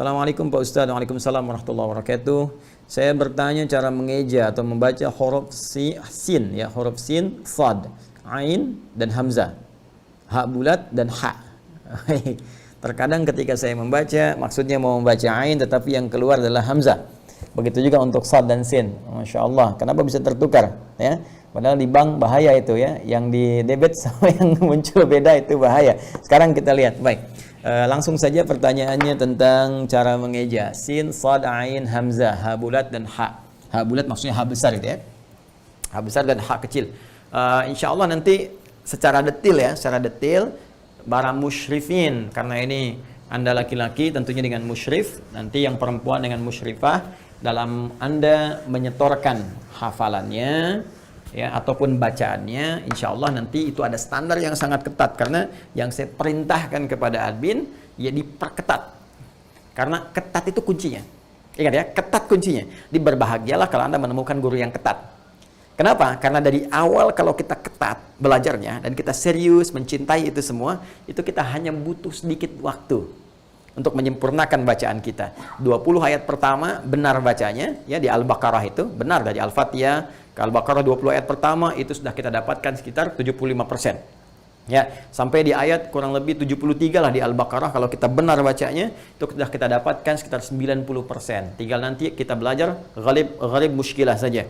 Assalamualaikum Pak Ustadz. Waalaikumsalam warahmatullahi wabarakatuh. Saya bertanya cara mengeja atau membaca huruf sin, ya, huruf sin, sad, ain dan hamzah, ha bulat dan ha. Terkadang ketika saya membaca, maksudnya mau membaca ain tetapi yang keluar adalah hamzah. Begitu juga untuk sad dan sin. Masya Allah, kenapa bisa tertukar? Ya, padahal di bank bahaya itu ya, yang di debit sama yang muncul beda itu bahaya. Sekarang kita lihat, baik. Langsung saja pertanyaannya tentang cara mengeja sin, sad, ain, hamzah, ha bulat dan ha. Ha bulat maksudnya ha besar gitu ya. Ha besar dan ha kecil. Insya Allah nanti secara detail para musyrifin, karena ini Anda laki-laki tentunya dengan musyrif, nanti yang perempuan dengan musyrifah, dalam Anda menyetorkan hafalannya ya ataupun bacaannya, insya Allah nanti itu ada standar yang sangat ketat, karena yang saya perintahkan kepada admin ya diperketat, karena ketat itu kuncinya. Ingat ya, ketat kuncinya. Berbahagialah kalau Anda menemukan guru yang ketat. Kenapa? Karena dari awal kalau kita ketat belajarnya dan kita serius mencintai itu semua, itu kita hanya butuh sedikit waktu untuk menyempurnakan bacaan kita. 20 ayat pertama benar bacanya ya, di Al-Baqarah itu benar, dari Al-Fatihah ke Al-Baqarah 20 ayat pertama itu sudah kita dapatkan sekitar 75%. Ya, sampai di ayat kurang lebih 73 lah di Al-Baqarah, kalau kita benar bacanya itu sudah kita dapatkan sekitar 90%. Tinggal nanti kita belajar ghalib muskilah saja.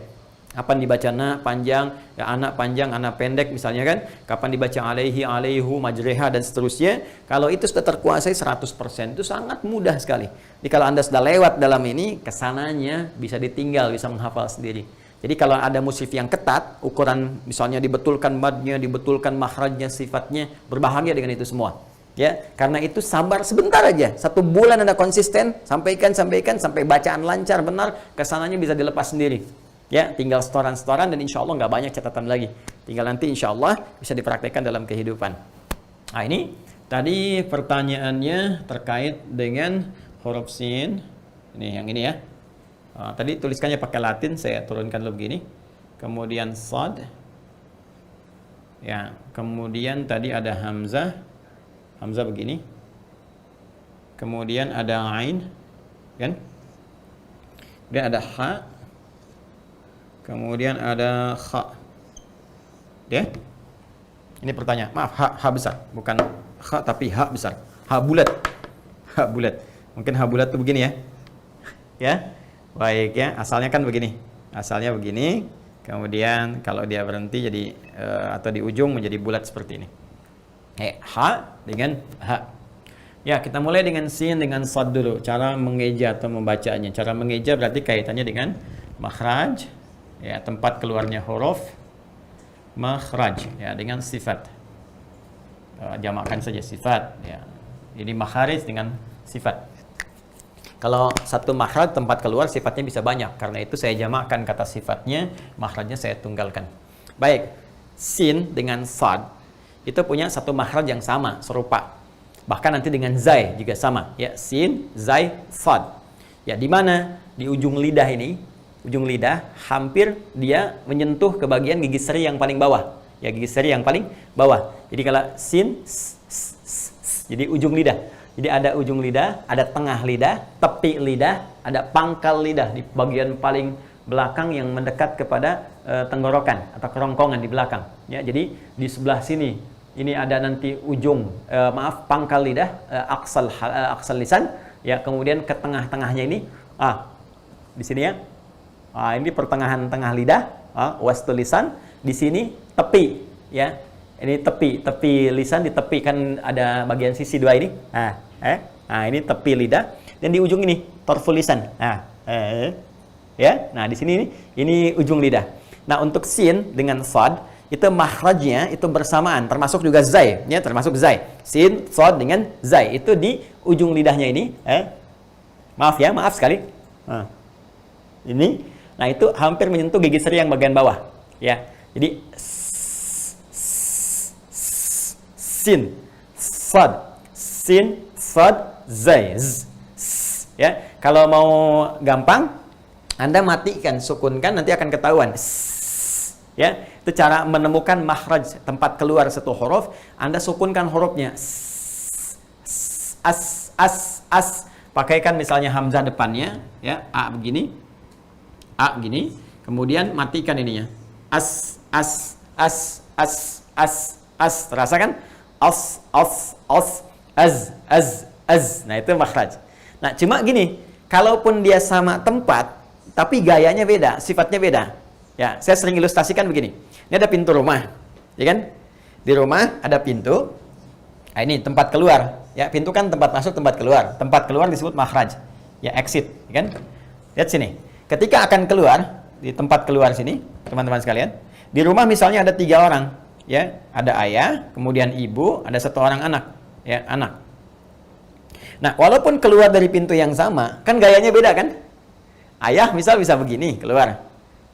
Kapan dibaca na panjang, ya anak panjang, anak pendek misalnya kan. Kapan dibaca alaihi, alaihu, majreha dan seterusnya. Kalau itu sudah terkuasai 100%, itu sangat mudah sekali. Jadi kalau Anda sudah lewat dalam ini, kesananya bisa ditinggal, bisa menghafal sendiri. Jadi kalau ada musif yang ketat, ukuran misalnya dibetulkan madnya, dibetulkan makhrajnya, sifatnya, berbahagia dengan itu semua. Ya, karena itu sabar sebentar aja. 1 bulan Anda konsisten, sampaikan sampai bacaan lancar benar, kesananya bisa dilepas sendiri. Ya, tinggal setoran-setoran dan insya Allah nggak banyak catatan lagi. Tinggal nanti insya Allah bisa dipraktekkan dalam kehidupan. Nah ini tadi pertanyaannya terkait dengan huruf sin. Ini yang ini ya. Tadi tuliskannya pakai Latin, saya turunkan dulu begini. Kemudian sad. Ya, kemudian tadi ada hamzah. Hamzah begini. Kemudian ada ain, kan? Kemudian ada ha. Kemudian ada kha. Ya. Ini pertanyaan. Maaf, ha besar, bukan kha tapi ha besar. Ha bulat. Ha bulat. Mungkin ha bulat tuh begini ya. Ya. Baik ya, asalnya kan begini. Asalnya begini. Kemudian kalau dia berhenti jadi atau di ujung menjadi bulat seperti ini. Ha dengan ha. Ya, kita mulai dengan sin dengan sad dulu. Cara mengeja atau membacanya. Cara mengeja berarti kaitannya dengan makhraj. Ya, tempat keluarnya huruf, makhraj ya, dengan sifat. Jamakkan saja sifat ya. Jadi makharij dengan sifat. Kalau satu makhraj tempat keluar sifatnya bisa banyak, karena itu saya jamakkan kata sifatnya, makhrajnya saya tunggalkan. Baik, sin dengan sad itu punya satu makhraj yang sama, serupa. Bahkan nanti dengan zai juga sama ya, sin, zai, sad. Ya, di mana? Di ujung lidah ini. Ujung lidah hampir dia menyentuh ke bagian gigi seri yang paling bawah. Ya, gigi seri yang paling bawah. Jadi kalau sin, jadi ujung lidah. Jadi ada ujung lidah, ada tengah lidah, tepi lidah, ada pangkal lidah di bagian paling belakang yang mendekat kepada tenggorokan atau kerongkongan di belakang. Ya, jadi di sebelah sini ini ada nanti ujung pangkal lidah, aksal lisan. Ya, kemudian ke tengah-tengahnya ini di sini ya. Ini pertengahan tengah lidah, wastul lisan, di sini tepi, ya. Ini tepi lisan, di tepi kan ada bagian sisi dua ini. Ini tepi lidah, dan di ujung ini torful lisan. Ya. Nah, di sini ini ujung lidah. Nah, untuk sin dengan sad itu makhrajnya itu bersamaan, termasuk juga zai, ya, termasuk zai. Sin, sad dengan zai itu di ujung lidahnya ini. Maaf sekali. Ini. Nah, itu hampir menyentuh gigi seri yang bagian bawah, ya. Jadi sin, sad, zai, ya. Kalau mau gampang, Anda matikan, sukunkan, nanti akan ketahuan. Ya, itu cara menemukan makhraj, tempat keluar satu huruf. Anda sukunkan hurufnya. pakaikan misalnya hamzah depannya, ya, a begini, kemudian matikan ininya. As, terasa kan? Az, nah itu makhraj. Nah, cuma gini, kalaupun dia sama tempat, tapi gayanya beda, sifatnya beda. Ya, saya sering ilustrasikan begini. Ini ada pintu rumah, ya kan? Di rumah ada pintu. Nah, ini tempat keluar. Ya, pintu kan tempat masuk, tempat keluar. Tempat keluar disebut makhraj. Ya, exit, ya kan? Lihat sini. Ketika akan keluar di tempat keluar sini, teman-teman sekalian, di rumah misalnya ada 3 orang, ya, ada ayah, kemudian ibu, ada 1 orang anak, ya, anak. Nah, walaupun keluar dari pintu yang sama, kan gayanya beda kan? Ayah misal bisa begini keluar,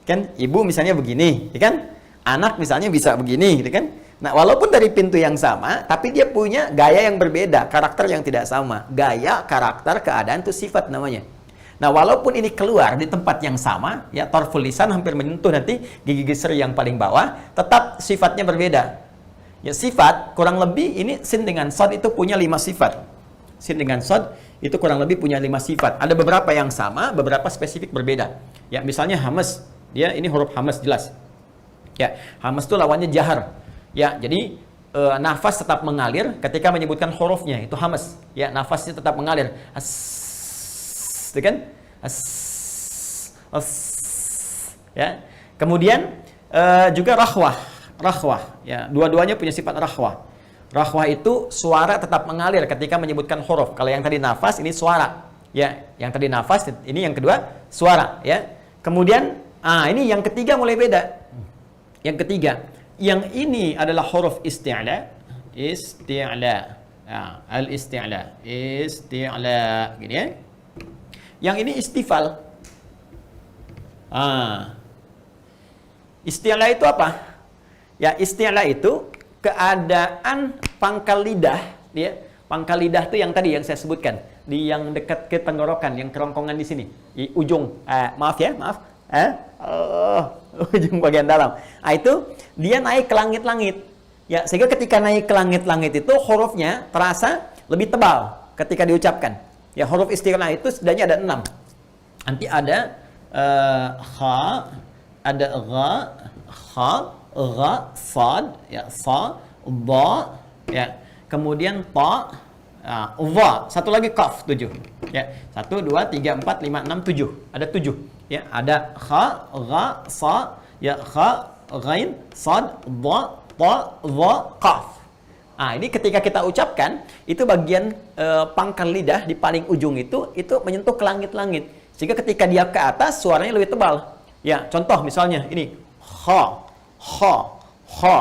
kan? Ibu misalnya begini, ya kan? Anak misalnya bisa begini, gitu kan? Nah, walaupun dari pintu yang sama, tapi dia punya gaya yang berbeda, karakter yang tidak sama. Gaya, karakter, keadaan itu sifat namanya. Nah, walaupun ini keluar di tempat yang sama, ya, tarful lisan hampir menyentuh nanti gigi seri yang paling bawah, tetap sifatnya berbeda. Ya, sifat kurang lebih ini sin dengan shad itu punya 5 sifat. Sin dengan shad itu kurang lebih punya 5 sifat. Ada beberapa yang sama, beberapa spesifik berbeda. Ya, misalnya hamas, dia ini huruf hamas jelas. Ya, hamas itu lawannya jahar. Ya, jadi nafas tetap mengalir ketika menyebutkan hurufnya, itu hamas. Ya, nafasnya tetap mengalir. Itu kan? Ya. Kemudian juga rahwah, ya. Dua-duanya punya sifat rahwah. Rahwah itu suara tetap mengalir ketika menyebutkan huruf. Kalau yang tadi nafas, ini suara. Ya, yang tadi nafas, ini yang kedua suara, ya. Kemudian ini yang ketiga mulai beda. Yang ketiga, yang ini adalah huruf isti'la. Ya, al-isti'la. Gini ya. Yang ini istifal. Isti'la itu apa? Ya, isti'la itu keadaan pangkal lidah, ya. Pangkal lidah itu yang tadi yang saya sebutkan, di yang dekat ke tenggorokan, yang kerongkongan di sini, di ujung. Ujung bagian dalam. Itu dia naik ke langit-langit. Ya, sehingga ketika naik ke langit-langit itu hurufnya terasa lebih tebal ketika diucapkan. Ya, huruf isti'la itu setidaknya ada 6. Nanti ada kha, ada gha, sad, ya, sa, dha, ya. Kemudian ta, dha. Satu lagi qaf, 7. Ya, 1 2 3 4 5 6 7. Ada 7. Ya, ada kha, gha, sa, ya, kha, ghain, sad, dha, ta, dha, qaf. Ini ketika kita ucapkan, itu bagian pangkal lidah di paling ujung itu menyentuh ke langit-langit. Sehingga ketika dia ke atas, suaranya lebih tebal. Ya, contoh misalnya ini, kha, kha, kha,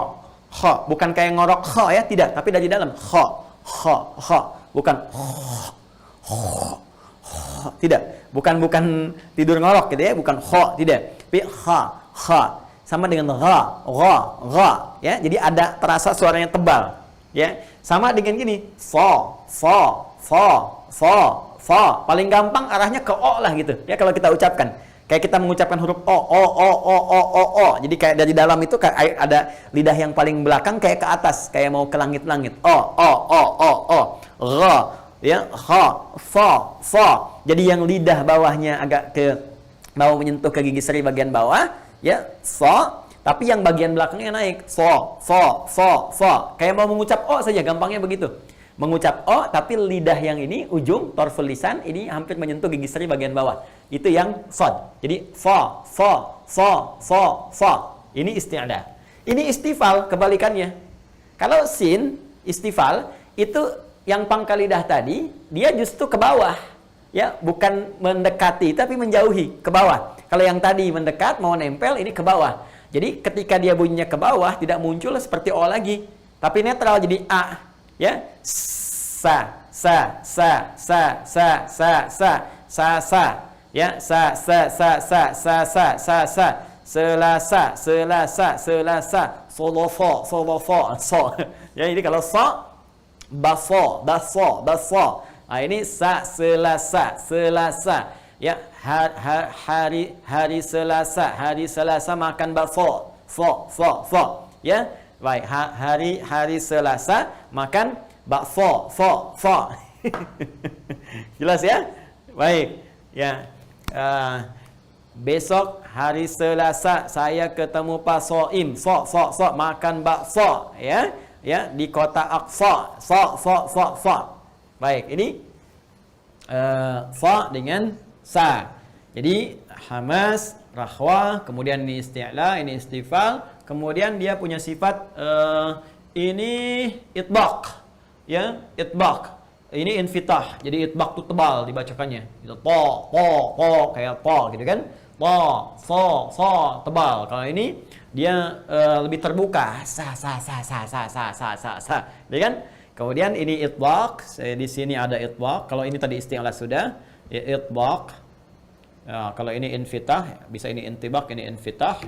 kha. Bukan kayak ngorok kha ya, tidak. Tapi dari dalam, kha, kha, kha. Bukan, tidak. Bukan tidur ngorok gitu ya, bukan kha, tidak. Tapi kha, kha. Sama dengan gha. Ya, jadi ada terasa suaranya tebal. Ya, sama dengan gini, fa. Paling gampang arahnya ke o lah gitu. Ya, kalau kita ucapkan, kayak kita mengucapkan huruf o. Jadi kayak dari dalam itu kayak ada lidah yang paling belakang kayak ke atas, kayak mau ke langit-langit. O. Gha, ya, kha, fa. Jadi yang lidah bawahnya agak ke bawah menyentuh ke gigi seri bagian bawah, ya, fa. Tapi yang bagian belakangnya naik, fa. Kayak mau mengucap o saja, gampangnya begitu. Mengucap o, tapi lidah yang ini, ujung, tarful lisan, ini hampir menyentuh gigi seri bagian bawah. Itu yang sad. Jadi, fa. Ini isti'la. Ini istifal, kebalikannya. Kalau sin, istifal, itu yang pangkal lidah tadi, dia justru ke bawah. Ya, bukan mendekati, tapi menjauhi, ke bawah. Kalau yang tadi mendekat, mau nempel, ini ke bawah. Jadi ketika dia bunyinya ke bawah tidak muncul seperti o lagi, tapi netral jadi a, ya. Sa, ya, selasa, solofo, so. Ya, ini kalau so, baso. Ini selasa. Ya, hari Selasa makan bakso. Fo. Ya. Baik, hari Selasa makan bakso. Jelas ya? Baik. Ya. Besok hari Selasa saya ketemu Pak Soim. Makan bakso, ya. Ya, di kota Aqsa. Baik, ini fa dengan sa. Jadi hamas, rahwa, kemudian ini isti'la, ini istifal, kemudian dia punya sifat ini itbaq, ya, itbaq. Ini infitah. Jadi itbaq itu tebal dibacakannya. Gitu, to, kayak to gitu kan. To, so, tebal. Kalau ini dia lebih terbuka. Sa. Ya kan? Kemudian ini itbaq. Di sini ada itbaq. Kalau ini tadi isti'la sudah, ya, itbaq. Ya, kalau ini infitah, bisa ini intibaq, ini infitah.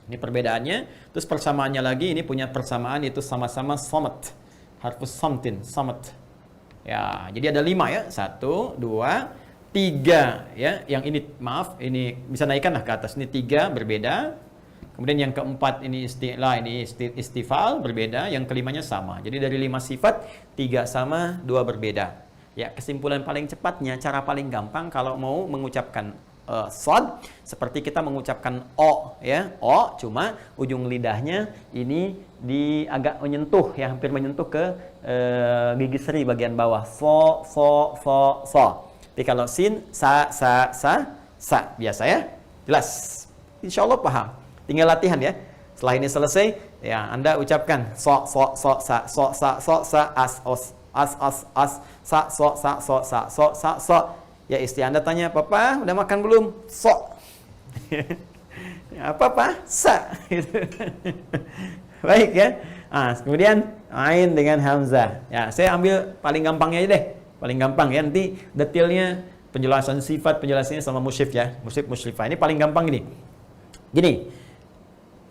Ini perbedaannya. Terus persamaannya lagi, ini punya persamaan yaitu sama-sama samat. Harfus samtin, samat. Ya, jadi ada 5 ya. 1, 2, 3 ya. Yang ini maaf, ini bisa naikkanlah ke atas. Ini 3 berbeda. Kemudian yang keempat ini isti'la, ini istifal berbeda. Yang kelimanya sama. Jadi dari 5 sifat, 3 sama, 2 berbeda. Ya, kesimpulan paling cepatnya, cara paling gampang kalau mau mengucapkan sod, seperti kita mengucapkan o, ya, o, cuma ujung lidahnya ini agak menyentuh, ya, hampir menyentuh ke gigi seri bagian bawah. So. Tapi kalau sin, sa, biasa ya, jelas. Insya Allah paham. Tinggal latihan ya. Setelah ini selesai, ya Anda ucapkan so, sa, as, sa. Ya, istri Anda tanya, "Papa, udah makan belum?" So. Ya, apa? Sa. Baik ya. Kemudian ain dengan hamzah. Ya, saya ambil paling gampangnya aja deh. Paling gampang ya, nanti detailnya penjelasan sifat, penjelasannya sama musyif ya. Musyif, musyrifah. Ini paling gampang ini. Gini.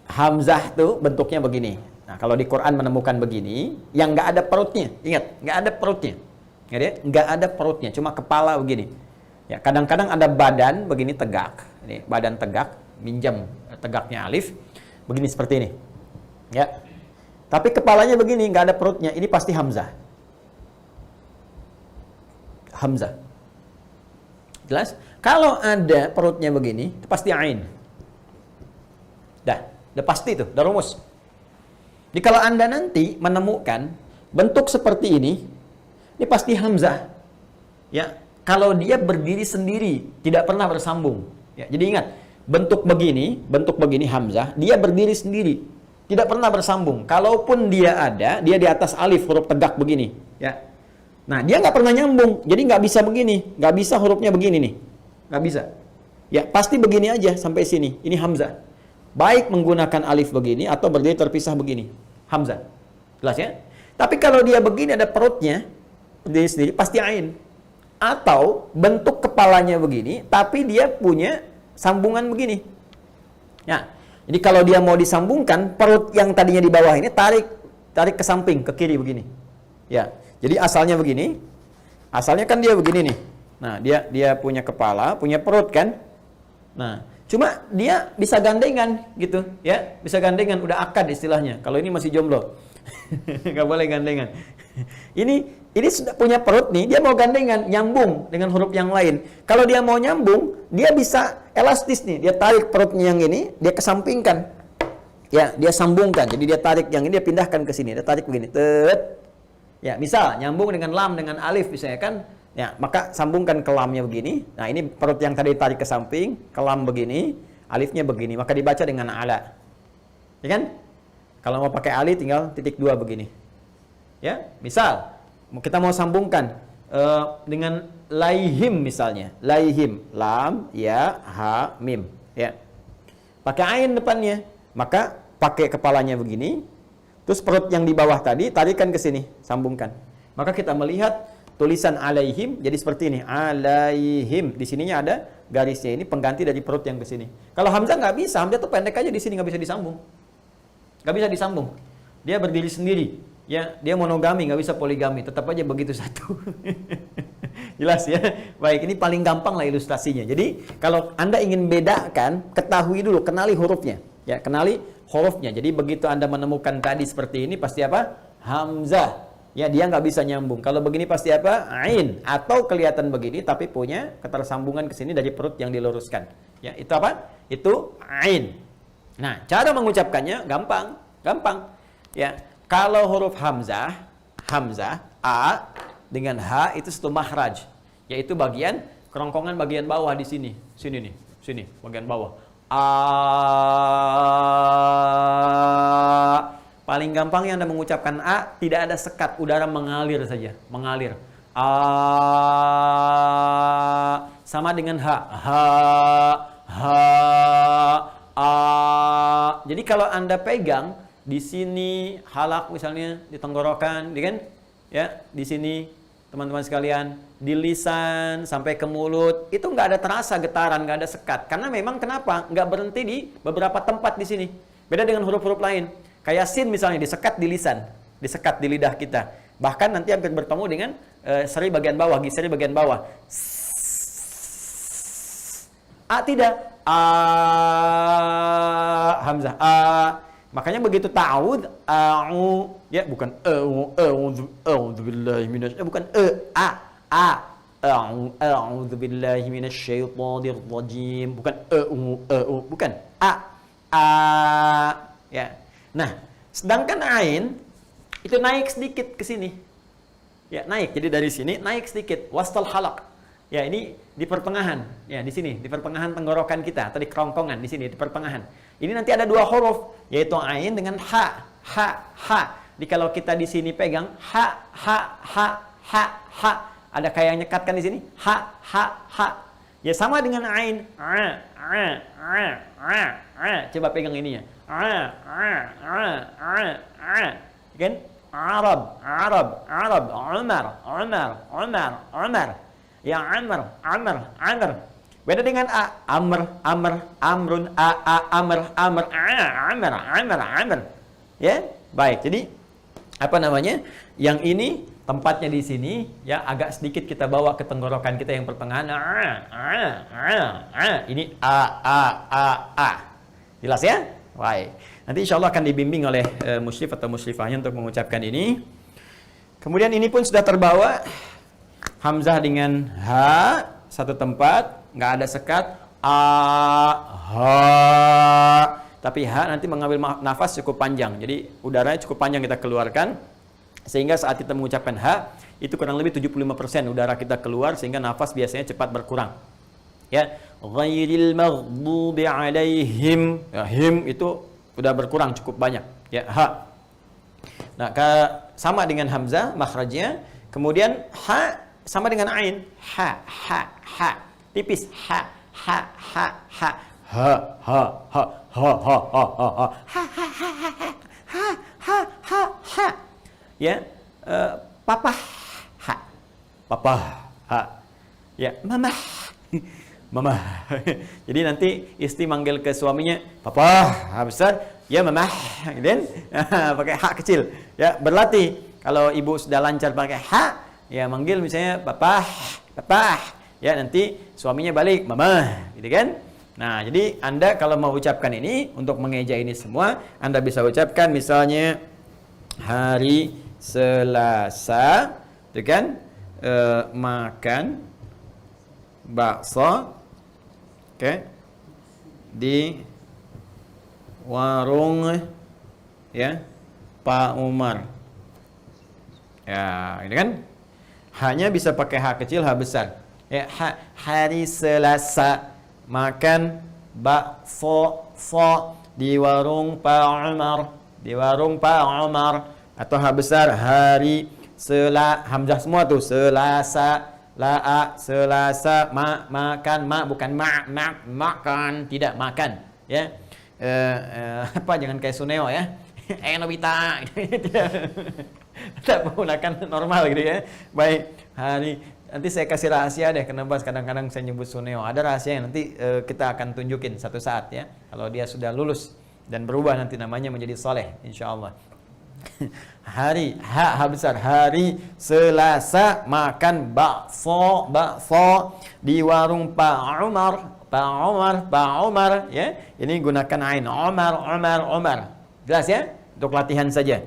Hamzah tuh bentuknya begini. Nah, kalau di Quran menemukan begini, yang nggak ada perutnya. Ingat, nggak ada perutnya. Nggak ada perutnya, cuma kepala begini. Ya, kadang-kadang ada badan begini tegak. Ini badan tegak, minjam tegaknya alif. Begini seperti ini. Ya. Tapi kepalanya begini, nggak ada perutnya. Ini pasti hamzah. Hamzah. Jelas? Kalau ada perutnya begini, itu pasti ain. Udah pasti itu, udah rumus. Jadi kalau Anda nanti menemukan bentuk seperti ini pasti hamzah. Ya, kalau dia berdiri sendiri, tidak pernah bersambung. Ya, jadi ingat, bentuk begini hamzah, dia berdiri sendiri, tidak pernah bersambung. Kalaupun dia ada, dia di atas alif, huruf tegak begini. Ya. Nah, dia nggak pernah nyambung, jadi nggak bisa begini, nggak bisa hurufnya begini nih, nggak bisa. Ya, pasti begini aja sampai sini. Ini hamzah. Baik menggunakan alif begini atau berdiri terpisah begini, hamzah. Jelas ya? Tapi kalau dia begini ada perutnya, berdiri sendiri, pasti ain. Atau bentuk kepalanya begini, tapi dia punya sambungan begini. Ya, jadi kalau dia mau disambungkan, perut yang tadinya di bawah ini tarik ke samping, ke kiri begini. Ya, jadi asalnya begini. Asalnya kan dia begini nih. Nah, dia punya kepala, punya perut kan? Nah, cuma dia bisa gandengan gitu, ya, bisa gandengan, udah akad istilahnya. Kalau ini masih jomblo, nggak boleh gandengan. Ini sudah punya perut nih, dia mau gandengan, nyambung dengan huruf yang lain. Kalau dia mau nyambung, dia bisa elastis nih, dia tarik perutnya yang ini, dia kesampingkan, ya, dia sambungkan. Jadi dia tarik yang ini, dia pindahkan ke sini, dia tarik begini, ya, misal nyambung dengan lam dengan alif, misalnya kan. Ya, maka sambungkan ke lamnya begini. Nah, ini perut yang tadi tarik ke samping, ke lam begini, alifnya begini, maka dibaca dengan ala. Ya kan? Kalau mau pakai alif tinggal titik 2 begini. Ya, misal kita mau sambungkan dengan laihim misalnya. Laihim, lam, ya, ha, mim, ya. Pakai ain depannya. Maka pakai kepalanya begini, terus perut yang di bawah tadi tarikan ke sini, sambungkan. Maka kita melihat tulisan alaihim jadi seperti ini, alaihim. Di sininya ada garisnya, ini pengganti dari perut yang ke sini. Kalau hamzah nggak bisa, hamzah tuh pendek aja di sini, nggak bisa disambung. Nggak bisa disambung. Dia berdiri sendiri. Ya, dia monogami, nggak bisa poligami. Tetap aja begitu satu. Jelas ya? Baik, ini paling gampang lah ilustrasinya. Jadi, kalau Anda ingin bedakan, ketahui dulu, kenali hurufnya. Ya, kenali hurufnya. Jadi, begitu Anda menemukan tadi seperti ini, pasti apa? Hamzah. ya dia nggak bisa nyambung. Kalau begini pasti apa? Ain. Atau kelihatan begini tapi punya ketersambungan ke sini dari perut yang diluruskan. Ya, itu apa? Itu ain. Nah, cara mengucapkannya gampang, gampang. Ya, kalau huruf hamzah, a dengan h itu satu makhraj, yaitu bagian kerongkongan bagian bawah di sini. Sini nih, sini bagian bawah. A. Paling gampang yang Anda mengucapkan a, tidak ada sekat, udara mengalir saja, mengalir. A. Sama dengan h. A. Jadi kalau Anda pegang di sini halak misalnya di tenggorokan, kan? Ya, di sini teman-teman sekalian, di lisan sampai ke mulut itu nggak ada terasa getaran, nggak ada sekat. Karena memang kenapa? Nggak berhenti di beberapa tempat di sini. Beda dengan huruf-huruf lain. Kayak sin misalnya disekat di lisan, disekat di lidah kita. Bahkan nanti hampir bertemu dengan seri bagian bawah, giseri bagian bawah. A tidak. A hamzah a. Makanya begitu ta'ud a'u, ya bukan a'udzubillahi minasy, bukan a'udzubillahi minasyaitonir rajim, bukan bukan a ya. Nah, sedangkan ain itu naik sedikit ke sini. Ya, naik. Jadi dari sini naik sedikit wastal halaq. Ya, ini di pertengahan. Ya, di sini, di pertengahan tenggorokan kita atau di kerongkongan di sini, di pertengahan. Ini nanti ada dua huruf, yaitu ain dengan ha. Jadi kalau kita di sini pegang ha. Ada kayak yang nyekatkan di sini. Ha. Ya sama dengan ain. Coba pegang ininya. Kan? Arab. Umar. Ya Amr. Beda dengan a, amrun, amr. Ya, baik. Jadi apa namanya? Yang ini tempatnya di sini, ya agak sedikit kita bawa ke tenggorokan kita yang pertengahan. Ini a. Jelas ya? Baik. Nanti insya Allah akan dibimbing oleh musyrif atau musyrifahnya untuk mengucapkan ini. Kemudian ini pun sudah terbawa. Hamzah dengan ha satu tempat, nggak ada sekat. Tapi ha nanti mengambil nafas cukup panjang. Jadi udaranya cukup panjang kita keluarkan sehingga saat kita mengucapkan ha itu kurang lebih 75% udara kita keluar sehingga nafas biasanya cepat berkurang. Ya, ghairil maghdubi alaihim. Ya, him itu udah berkurang cukup banyak. Ya, ha. Nah, sama dengan hamzah makhrajnya. Kemudian ha sama dengan ain, ha, tipis, ha, ya, papa, ha, ya, mama. Jadi nanti istri manggil ke suaminya, papa, ha besar, ya mama, dan pakai ha kecil, ya berlatih. Kalau ibu sudah lancar pakai ha, ya manggil misalnya papa, ya nanti suaminya balik mama, gitu kan? Nah, jadi Anda kalau mau ucapkan ini untuk mengeja ini semua, Anda bisa ucapkan misalnya hari Selasa, itu kan? Makan bakso, oke? Di warung ya Pak Umar. Ya, ini kan? Hanya bisa pakai H kecil, H besar. Ya, hari Selasa makan bakso di warung Pak Umar. Di warung Pak Umar. Atau H besar, hari Hamzah semua tuh. Selasa, Selasa, makan, bukan makan, tidak makan. Ya, apa jangan kayak Suneo ya. Nobita. Tidak menggunakan normal gitu ya. Baik, hari nanti saya kasih rahasia deh kenapa kadang-kadang saya nyebut Suneo. Ada rahasia yang nanti kita akan tunjukin satu saat ya. Kalau dia sudah lulus dan berubah nanti namanya menjadi soleh insyaallah. Hari ha besar, hari Selasa makan bakso di warung Pak Umar ya. Ini gunakan ain Umar. Jelas ya? Untuk latihan saja.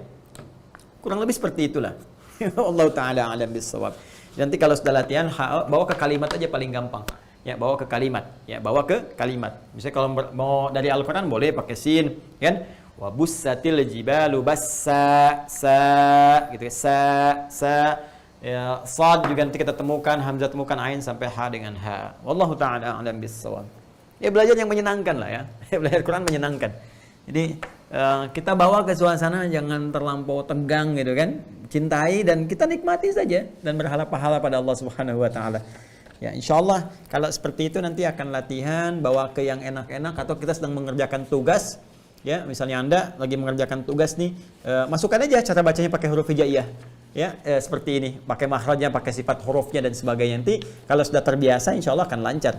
Kurang lebih seperti itulah. Allah taala alam bisawab. Nanti kalau sudah latihan bawa ke kalimat aja paling gampang. Ya, bawa ke kalimat. Ya, bawa ke kalimat. Misalnya kalau mau dari Al-Qur'an boleh pakai sin, kan? Wa bussatil jibalu bassa gitu. Sa ya, sad juga nanti kita temukan hamzah, temukan ain sampai ha dengan ha. Wallahu taala alam bisawab. Ya, belajar yang menyenangkan lah ya. Belajar Quran menyenangkan. Jadi kita bawa ke suasana, jangan terlampau tegang gitu kan. Cintai dan kita nikmati saja dan berharap pahala pada Allah Subhanahu wa taala. Ya, insyaallah kalau seperti itu nanti akan latihan bawa ke yang enak-enak, atau kita sedang mengerjakan tugas. Ya, misalnya Anda lagi mengerjakan tugas nih, masukkan aja cara bacanya pakai huruf hijaiyah. Ya, seperti ini, pakai makhrajnya, pakai sifat hurufnya dan sebagainya. Nanti kalau sudah terbiasa insyaallah akan lancar.